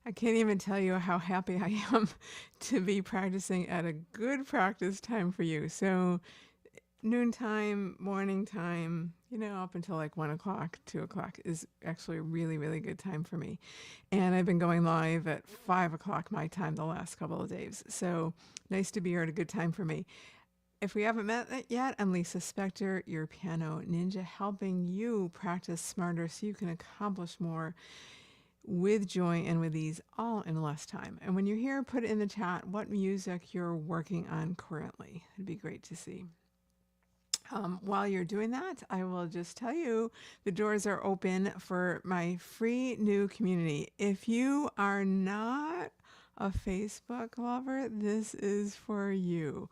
I can't even tell you how happy I am to be practicing at a good practice time for you. So, noontime, morning time, up until like 1 o'clock, 2 o'clock is actually a really, really good time for me. And I've been going live at 5 o'clock my time the last couple of days. So, nice to be here at a good time for me. If we haven't met yet, I'm Lisa Spector, your piano ninja, helping you practice smarter so you can accomplish more with joy and with ease, all in less time. And when you're here, put in the chat what music you're working on currently. It'd be great to see. While you're doing that, I will just tell you the doors are open for my free new community. If you are not a Facebook lover, this is for you.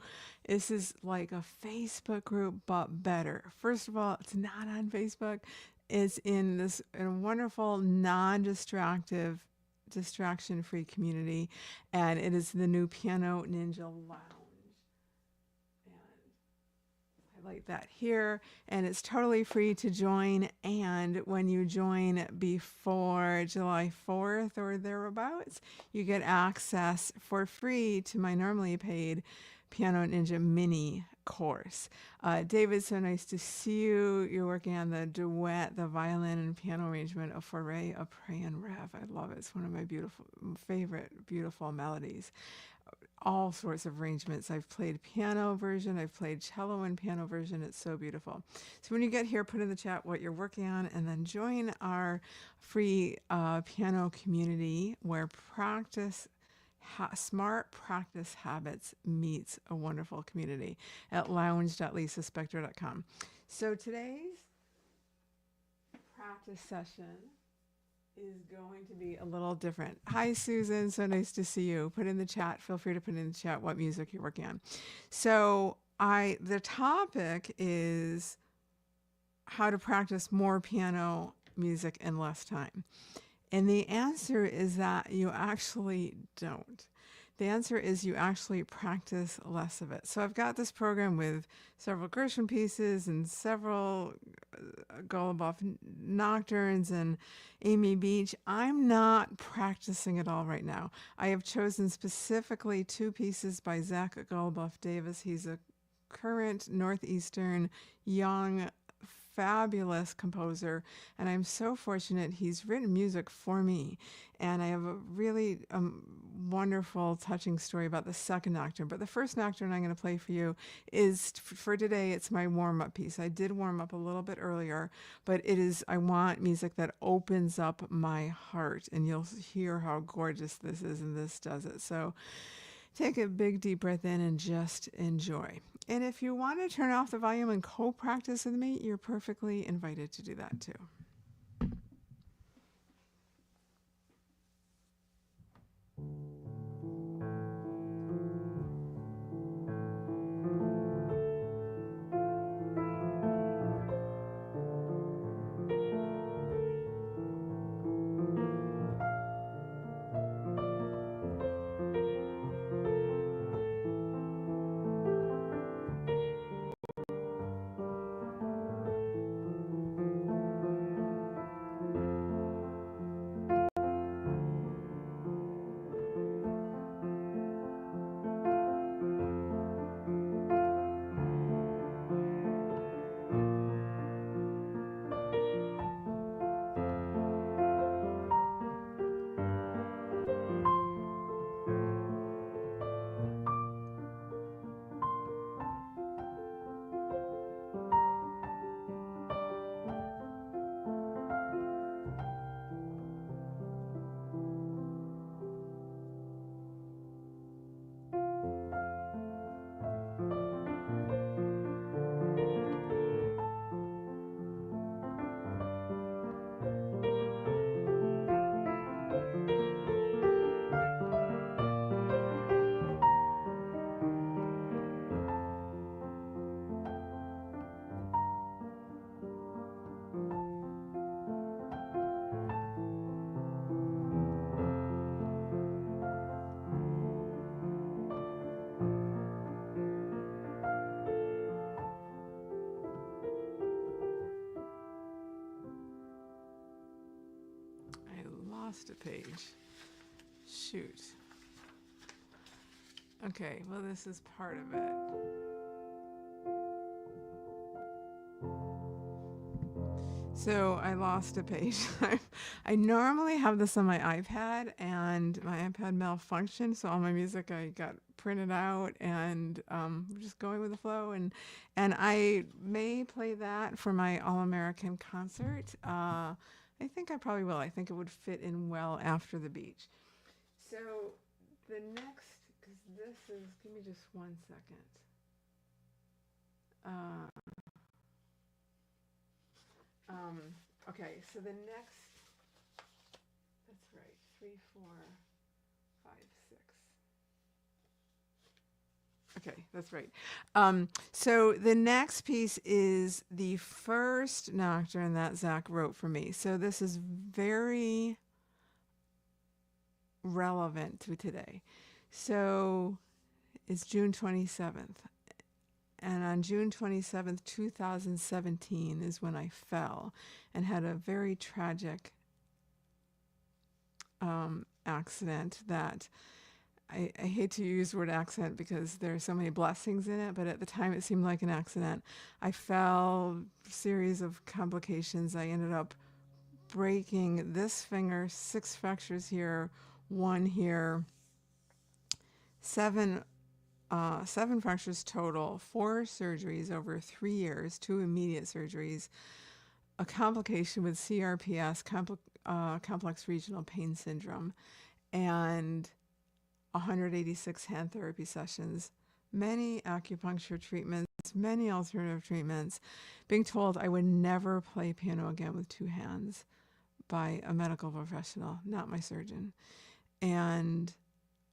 This is like a Facebook group, but better. First of all, it's not on Facebook. It's in this wonderful, non-distractive, distraction-free community, and it is the new Piano Ninja Lounge. Highlight that here, and it's totally free to join. And when you join before July 4th or thereabouts, you get access for free to my normally paid Piano Ninja mini course. David, so nice to see you. You're working on the duet, the violin and piano arrangement of Foray, a Pray and Rev. I love it. It's one of my favorite beautiful melodies. All sorts of arrangements. I've played piano version, I've played cello and piano version. It's so beautiful. So when you get here, put in the chat what you're working on, and then join our free piano community where smart practice habits meets a wonderful community at lounge.lisaspector.com. So today's practice session is going to be a little different. Hi, Susan. So nice to see you. Put in the chat. Feel free to put in the chat what music you're working on. So the topic is how to practice more piano music in less time. And the answer is that you actually don't. The answer is you actually practice less of it. So I've got this program with several Gershwin pieces and several Goluboff nocturnes and Amy Beach. I'm not practicing it all right now. I have chosen specifically two pieces by Zach Goluboff Davis. He's a current Northeastern young fabulous composer, and I'm so fortunate he's written music for me. And I have a really wonderful, touching story about the second nocturne. But the first nocturne I'm going to play for you is for today. It's my warm-up piece. I did warm up a little bit earlier, but I want music that opens up my heart, and you'll hear how gorgeous this is, and this does it. So take a big deep breath in and just enjoy. And if you want to turn off the volume and co-practice with me, you're perfectly invited to do that too. I lost a page. Shoot. Okay, well, this is part of it. So I lost a page. I normally have this on my iPad, and my iPad malfunctioned, so all my music I got printed out, and just going with the flow. And I may play that for my All-American concert. I think I probably will. I think it would fit in well after the beach. So the next, because this is, give me just 1 second. Okay, so the next, that's right, 3, 4, 5, 6. Okay, that's right. So the next piece is the first nocturne that Zach wrote for me. So this is very relevant to today. So it's June 27th. And on June 27th, 2017 is when I fell and had a very tragic accident that I hate to use the word accident because there are so many blessings in it, but at the time it seemed like an accident. I fell, series of complications. I ended up breaking this finger, 6 fractures here, 1 here, 7 fractures total, 4 surgeries over 3 years, 2 immediate surgeries, a complication with CRPS, complex regional pain syndrome, and 186 hand therapy sessions, many acupuncture treatments, many alternative treatments, being told I would never play piano again with 2 hands by a medical professional, not my surgeon. And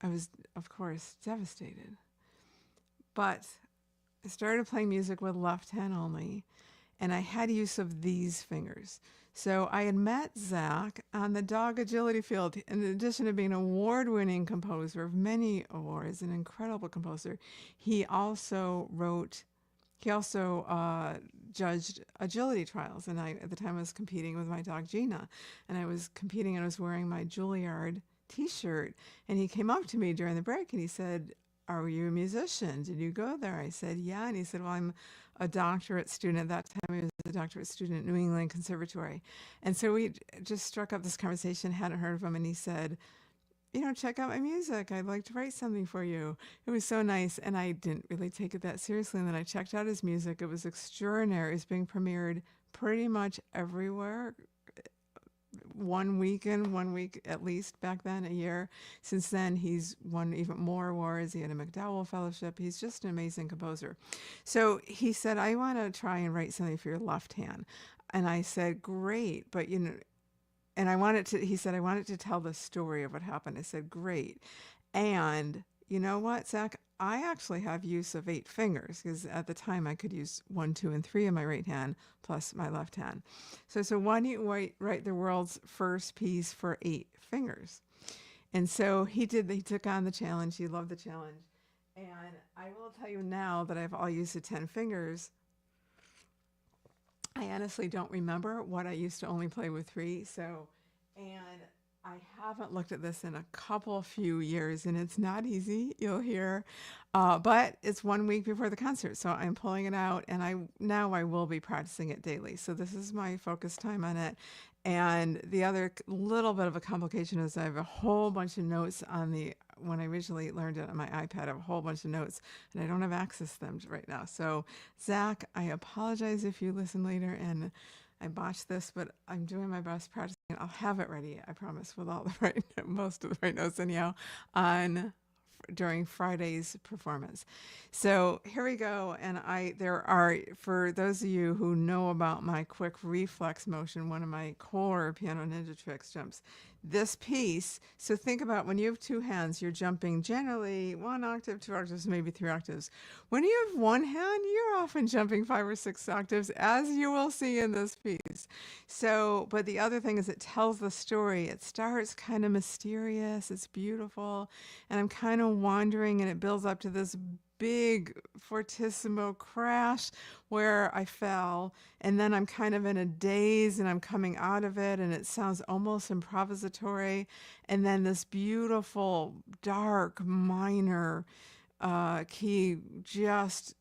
I was, of course, devastated. But I started playing music with left hand only, and I had use of these fingers. So I had met Zach on the dog agility field. In addition to being an award-winning composer of many awards, an incredible composer, he also judged agility trials. And I, at the time, was competing with my dog Gina, and I was competing, and I was wearing my Juilliard T-shirt. And he came up to me during the break, and he said, "Are you a musician? Did you go there?" I said, "Yeah." And he said, "Well, I'm a doctorate student." At that time, he was a doctorate student at New England Conservatory. And so we just struck up this conversation, hadn't heard of him. And he said, "Check out my music. I'd like to write something for you." It was so nice. And I didn't really take it that seriously. And then I checked out his music. It was extraordinary. It was being premiered pretty much everywhere. 1 weekend, 1 week at least back then, a year. Since then, he's won even more awards. He had a MacDowell Fellowship. He's just an amazing composer. So he said, "I want to try and write something for your left hand." And I said, "Great, but and he said, "I wanted to tell the story of what happened." I said, "Great. And you know what, Zach? I actually have use of 8 fingers because at the time I could use 1, 2, and 3 in my right hand plus my left hand. So why don't you write the world's first piece for 8 fingers?" And so he did. He took on the challenge. He loved the challenge. And I will tell you now that I've all used the 10 fingers. I honestly don't remember what I used to only play with 3. And I haven't looked at this in a few years, and it's not easy, you'll hear, but it's 1 week before the concert, so I'm pulling it out, and I will be practicing it daily. So this is my focus time on it. And the other little bit of a complication is I have a whole bunch of notes when I originally learned it on my iPad, I have a whole bunch of notes, and I don't have access to them right now. So Zach, I apologize if you listen later, and I botched this, but I'm doing my best practicing. I'll have it ready, I promise, with all the most of the right notes anyhow, during Friday's performance. So here we go. And there are, for those of you who know about my quick reflex motion, one of my core piano ninja tricks jumps, this piece. So think about when you have 2 hands, you're jumping generally 1 octave, 2 octaves, maybe 3 octaves. When you have 1 hand, you're often jumping 5 or 6 octaves, as you will see in this piece. So, but the other thing is it tells the story. It starts kind of mysterious. It's beautiful. And I'm kind of wandering, and it builds up to this big fortissimo crash where I fell, and then I'm kind of in a daze and I'm coming out of it, and it sounds almost improvisatory. And then this beautiful, dark, minor key just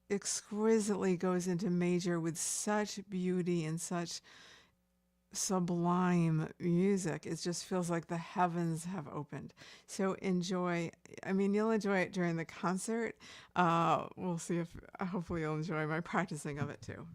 exquisitely goes into major with such beauty and such sublime music. It just feels like the heavens have opened. So enjoy. I mean, you'll enjoy it during the concert. We'll see if hopefully you'll enjoy my practicing of it too.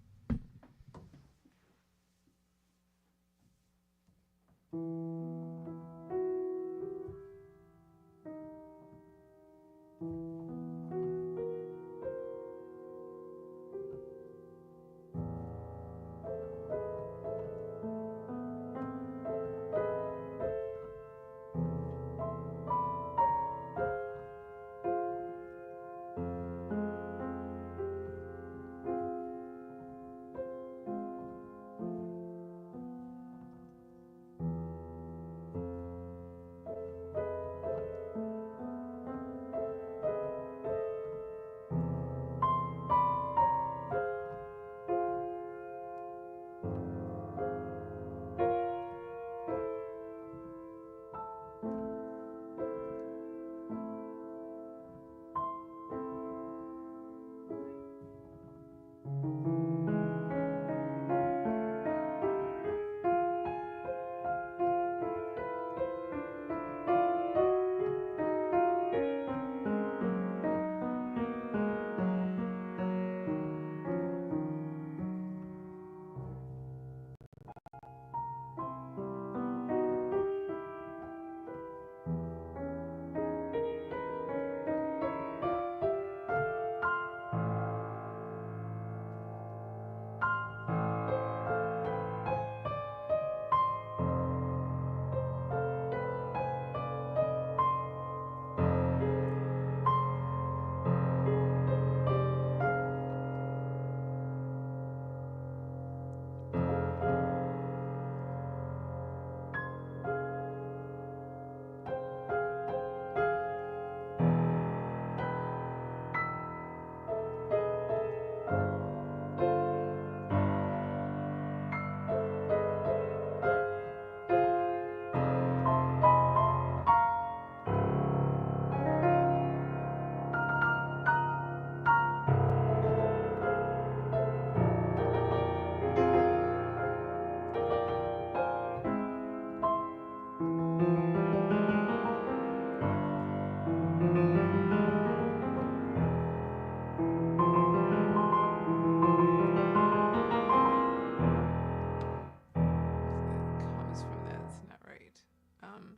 Comes from that. It's not right. Bum.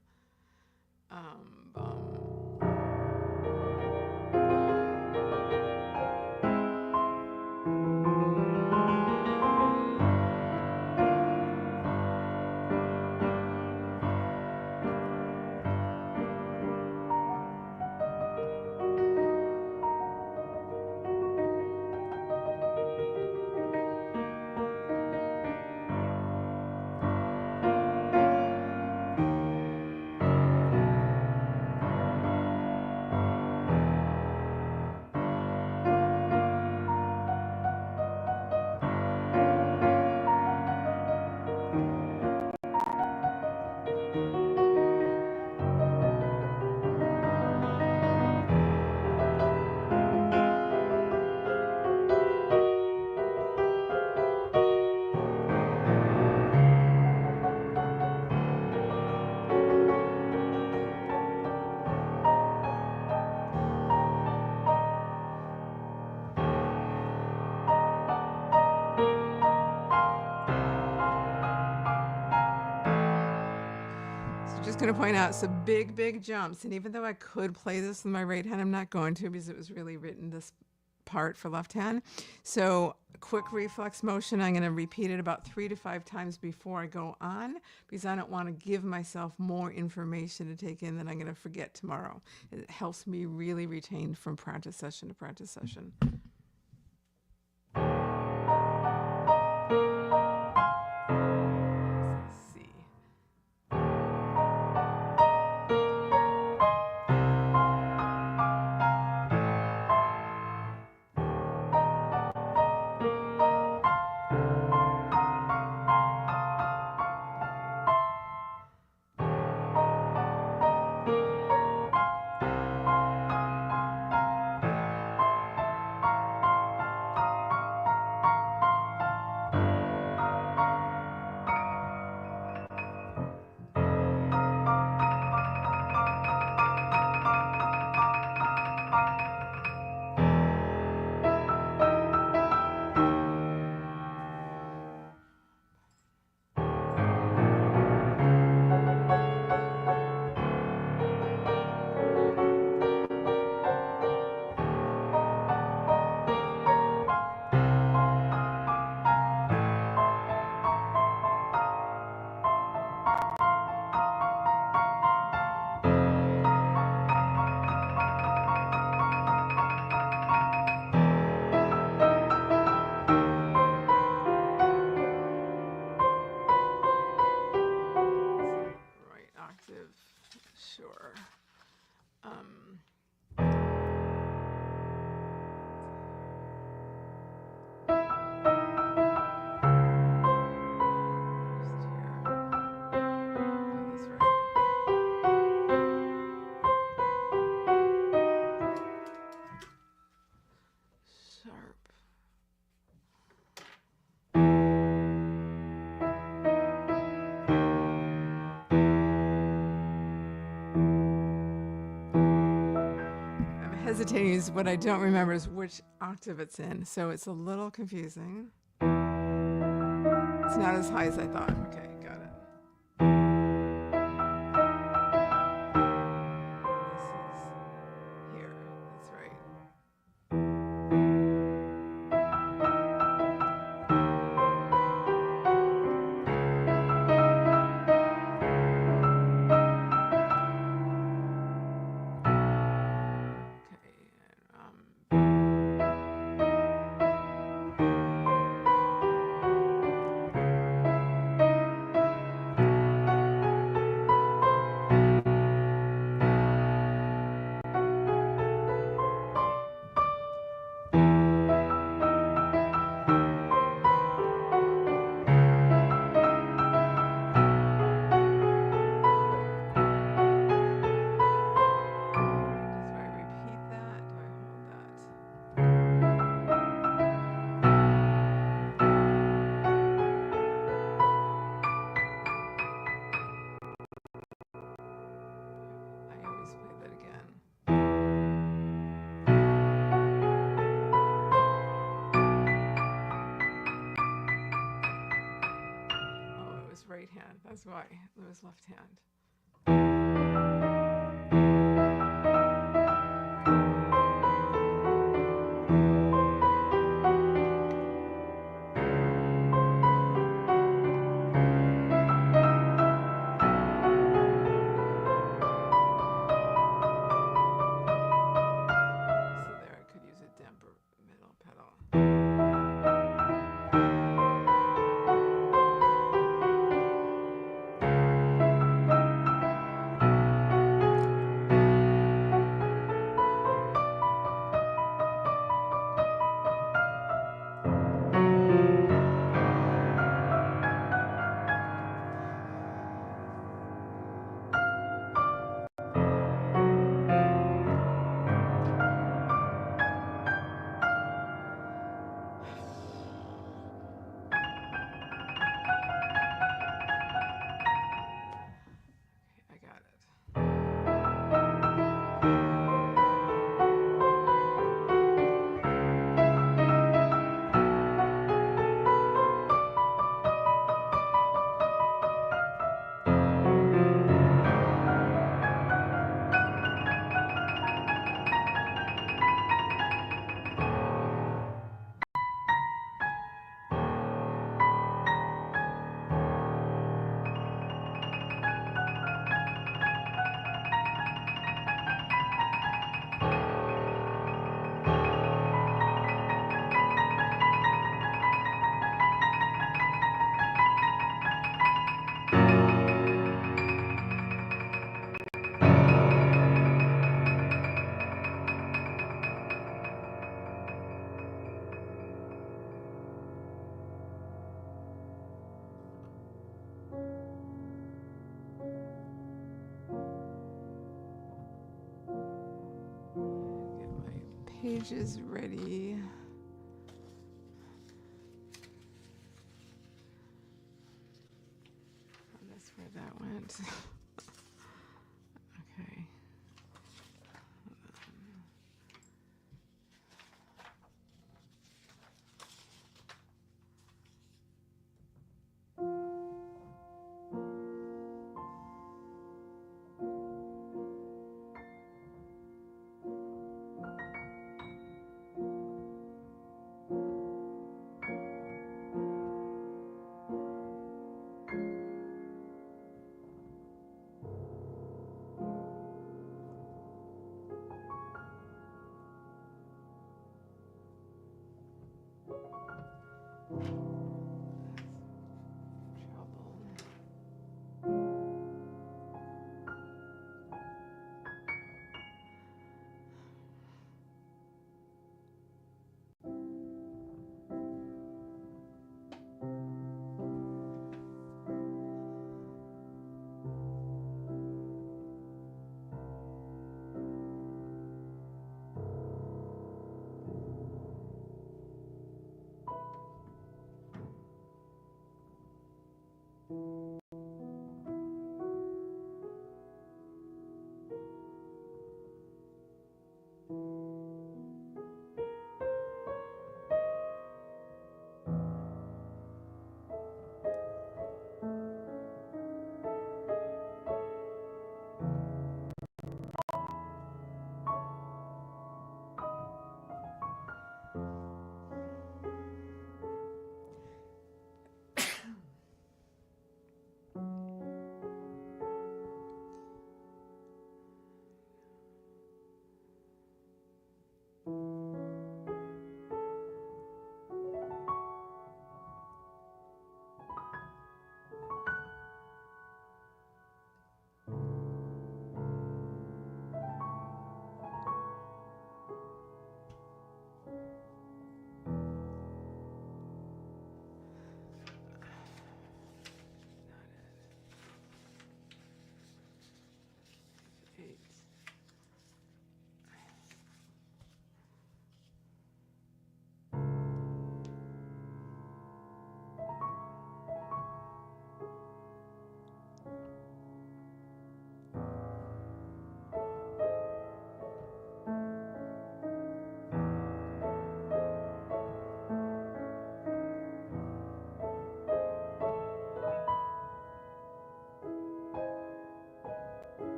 Just going to point out some big jumps. And even though I could play this with my right hand, I'm not going to because it was really written this part for left hand. So quick reflex motion. I'm going to repeat it about 3 to 5 times before I go on because I don't want to give myself more information to take in that I'm going to forget tomorrow. It helps me really retain from practice session to practice session. Sure. Just here. Got this right. Sharp. I'm hesitating is what I don't remember is which octave it's in, so it's a little confusing. It's not as high as I thought. Okay, got it. This is here. That's right. Right hand. That's why it was left hand. So there, I could use a damper middle pedal. Page is ready. Oh, that's where that went. Okay.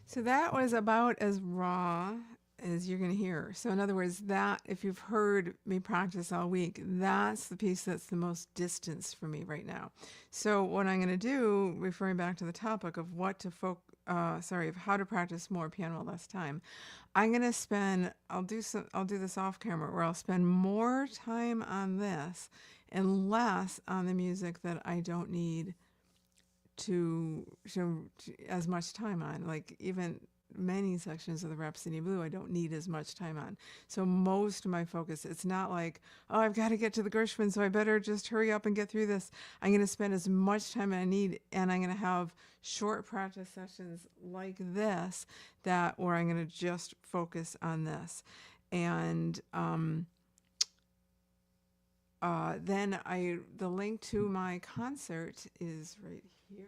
So that was about as raw as you're going to hear. So in other words, that if you've heard me practice all week, that's the piece that's the most distance for me right now. So what I'm going to do, referring back to the topic of of how to practice more piano in less time, I'm going to spend, I'll do this off camera where I'll spend more time on this and less on the music that I don't need to as much time on. Like even many sections of the Rhapsody Blue, I don't need as much time on. So most of my focus, it's not like, oh, I've got to get to the Gershwin, so I better just hurry up and get through this. I'm going to spend as much time as I need, and I'm going to have short practice sessions like this where I'm going to just focus on this. And then the link to my concert is right here.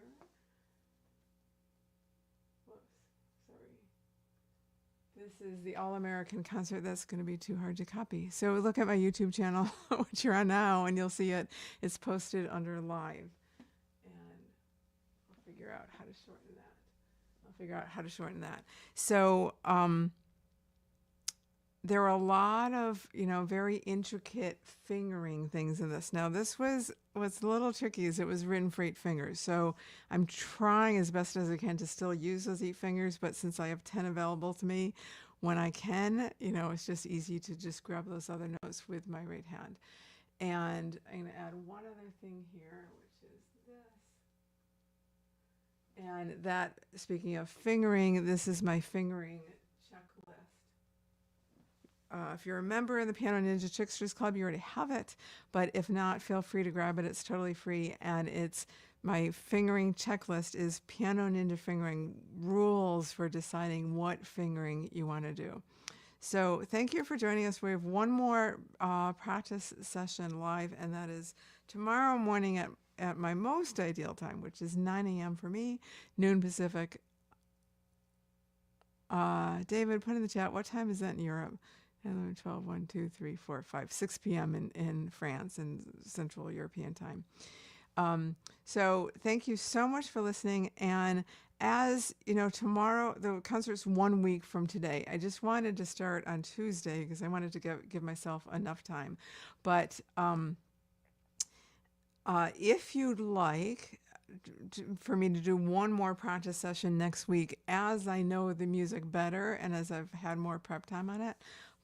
Whoops, sorry. This is the All-American concert. That's going to be too hard to copy. So look at my YouTube channel, which you're on now, and you'll see it. It's posted under live. And I'll figure out how to shorten that. So there are a lot of, very intricate fingering things in this. Now, what's a little tricky is it was written for 8 fingers. So I'm trying as best as I can to still use those 8 fingers, but since I have 10 available to me, when I can, it's just easy to just grab those other notes with my right hand. And I'm going to add one other thing here, which is this. And that, speaking of fingering, this is my fingering checklist. If you're a member in the Piano Ninja Tricksters Club, you already have it. But if not, feel free to grab it. It's totally free. And my fingering checklist is Piano Ninja fingering rules for deciding what fingering you want to do. So thank you for joining us. We have one more practice session live, and that is tomorrow morning at my most ideal time, which is 9 a.m. for me, noon Pacific. David, put in the chat, what time is that in Europe? 11, 12, 1, 2, 3, 4, 5, 6 p.m. in France in Central European time. So thank you so much for listening. And as you know, tomorrow, the concert's 1 week from today. I just wanted to start on Tuesday because I wanted to give myself enough time. But if you'd like for me to do one more practice session next week, as I know the music better and as I've had more prep time on it,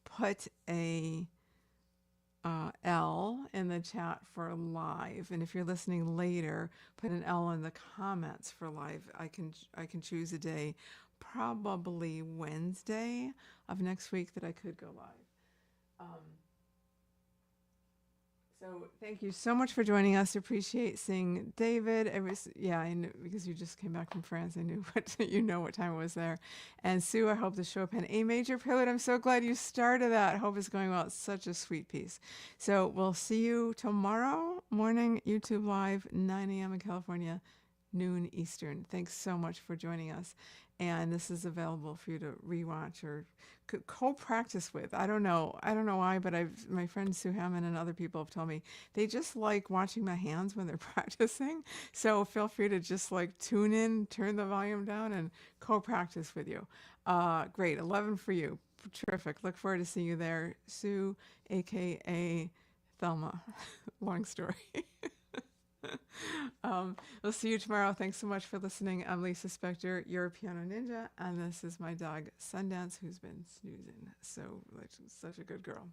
put a L in the chat for live, and if you're listening later, put an L in the comments for live. I can choose a day, probably Wednesday of next week, that I could go live. So thank you so much for joining us. Appreciate seeing David. I knew, because you just came back from France. I knew what time it was there. And Sue, I hope the Chopin A major prelude. I'm so glad you started that. I hope it's going well. It's such a sweet piece. So we'll see you tomorrow morning, YouTube Live, 9 a.m. in California, noon Eastern. Thanks so much for joining us. And this is available for you to rewatch or co-practice with. I don't know why, but my friend Sue Hammond and other people have told me they just like watching my hands when they're practicing. So feel free to just tune in, turn the volume down, and co-practice with you. Great, 11 for you. Terrific. Look forward to seeing you there, Sue, aka Thelma. Long story. We'll see you tomorrow. Thanks so much for listening. I'm Lisa Spector, your Piano Ninja, and this is my dog Sundance, who's been snoozing. So, such a good girl.